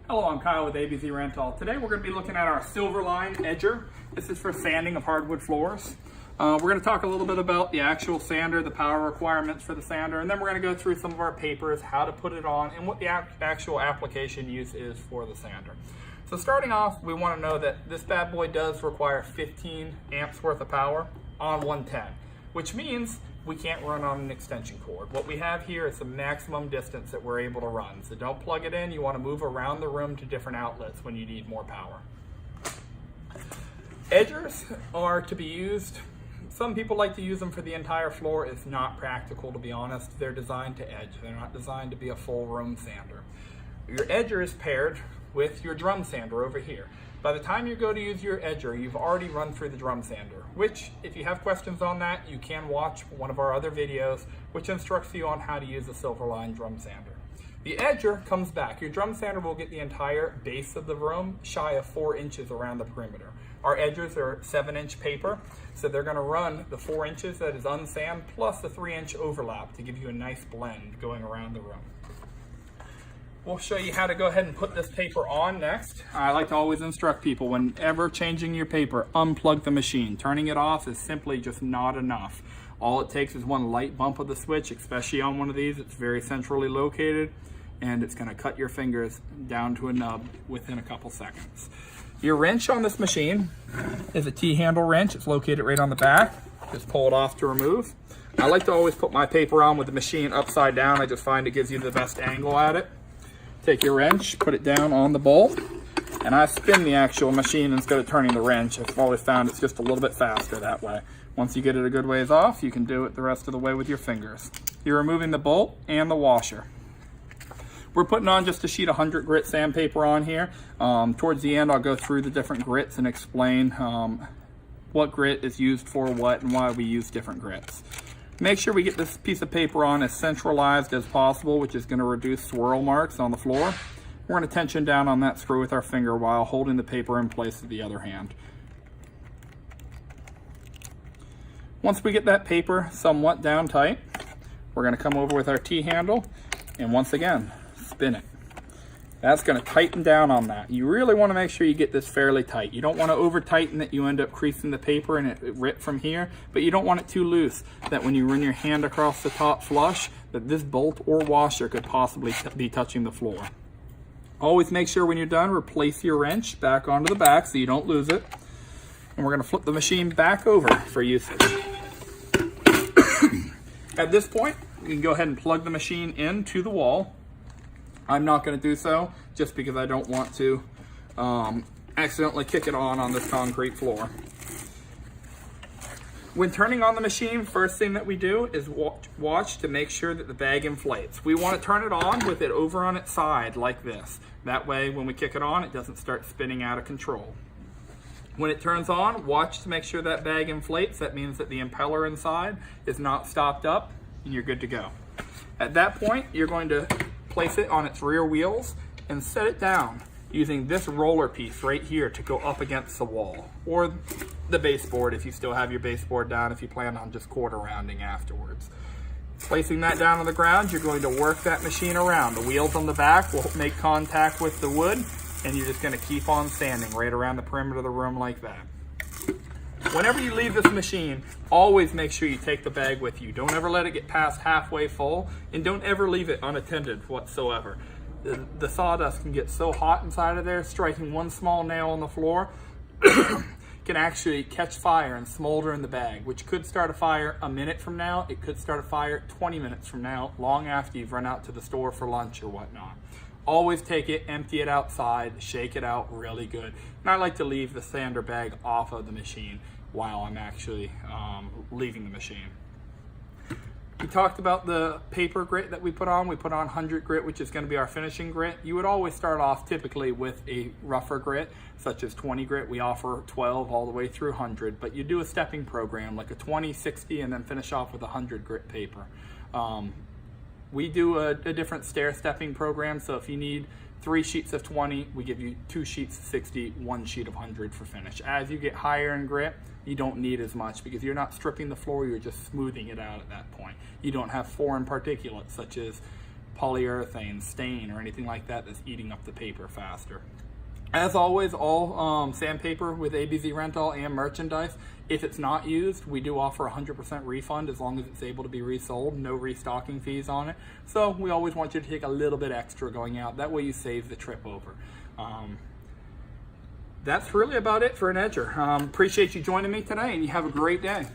Hello, I'm Kyle with ABZ Rental. Today we're going to be looking at our Silverline Edger. This is for sanding of hardwood floors. We're going to talk a little bit about the actual sander, the power requirements for the sander, and then we're going to go through some of our papers, how to put it on, and what the actual application use is for the sander. So starting off, we want to know that this bad boy does require 15 amps worth of power on 110, which means we can't run on an extension cord. What we have here is the maximum distance that we're able to run. So don't plug it in. You want to move around the room to different outlets when you need more power. Edgers are to be used. Some people like to use them for the entire floor. It's not practical, to be honest. They're designed to edge. They're not designed to be a full room sander. Your edger is paired with your drum sander over here. By the time you go to use your edger, you've already run through the drum sander, which, if you have questions on that, you can watch one of our other videos, which instructs you on how to use a Silverline drum sander. The edger comes back. Your drum sander will get the entire base of the room shy of 4 inches around the perimeter. Our edgers are 7-inch paper, so they're going to run the 4 inches that is unsand plus the 3-inch overlap to give you a nice blend going around the room. We'll show you how to go ahead and put this paper on next. I like to always instruct people, whenever changing your paper, unplug the machine. Turning it off is simply just not enough. All it takes is one light bump of the switch, especially on one of these. It's very centrally located, and it's going to cut your fingers down to a nub within a couple seconds. Your wrench on this machine is a T-handle wrench. It's located right on the back. Just pull it off to remove. I like to always put my paper on with the machine upside down. I just find it gives you the best angle at it. Take your wrench, put it down on the bolt, and I spin the actual machine instead of turning the wrench. I've always found it's just a little bit faster that way. Once you get it a good ways off, you can do it the rest of the way with your fingers. You're removing the bolt and the washer. We're putting on just a sheet of 100 grit sandpaper on here. Towards the end, I'll go through the different grits and explain what grit is used for what and why we use different grits. Make sure we get this piece of paper on as centralized as possible, which is going to reduce swirl marks on the floor. We're going to tension down on that screw with our finger while holding the paper in place with the other hand. Once we get that paper somewhat down tight, we're going to come over with our T-handle and once again, spin it. That's going to tighten down on that. You really want to make sure you get this fairly tight. You don't want to over tighten that you end up creasing the paper and it rip from here, but you don't want it too loose that when you run your hand across the top flush, that this bolt or washer could possibly be touching the floor. Always make sure when you're done, replace your wrench back onto the back so you don't lose it. And we're going to flip the machine back over for usage. At this point, you can go ahead and plug the machine into the wall. I'm not going to do so just because I don't want to accidentally kick it on this concrete floor. When turning on the machine, first thing that we do is watch to make sure that the bag inflates. We want to turn it on with it over on its side like this. That way when we kick it on, it doesn't start spinning out of control. When it turns on, watch to make sure that bag inflates. That means that the impeller inside is not stopped up and you're good to go. At that point, you're going to place it on its rear wheels and set it down using this roller piece right here to go up against the wall, or the baseboard if you still have your baseboard down, if you plan on just quarter rounding afterwards. Placing that down on the ground, you're going to work that machine around. The wheels on the back will make contact with the wood, and you're just going to keep on sanding right around the perimeter of the room like that. Whenever you leave this machine, always make sure you take the bag with you. Don't ever let it get past halfway full, and don't ever leave it unattended whatsoever. The sawdust can get so hot inside of there, striking one small nail on the floor can actually catch fire and smolder in the bag, which could start a fire a minute from now. It could start a fire 20 minutes from now, long after you've run out to the store for lunch or whatnot. Always take it, empty it outside, shake it out really good. And I like to leave the sander bag off of the machine while I'm actually leaving the machine. We talked about the paper grit that we put on. We put on 100 grit, which is going to be our finishing grit. You would always start off typically with a rougher grit, such as 20 grit. We offer 12 all the way through 100, but you do a stepping program like a 20, 60, and then finish off with 100 grit paper. We do a different stair stepping program, so if you need 3 sheets of 20, we give you 2 sheets of 60, 1 sheet of 100 for finish. As you get higher in grit, you don't need as much because you're not stripping the floor, you're just smoothing it out at that point. You don't have foreign particulates such as polyurethane, stain, or anything like that that's eating up the paper faster. As always, all sandpaper with ABZ rental and merchandise, if it's not used, we do offer 100% refund as long as it's able to be resold. No restocking fees on it. So we always want you to take a little bit extra going out. That way you save the trip over. That's really about it for an edger. Appreciate you joining me today, and you have a great day.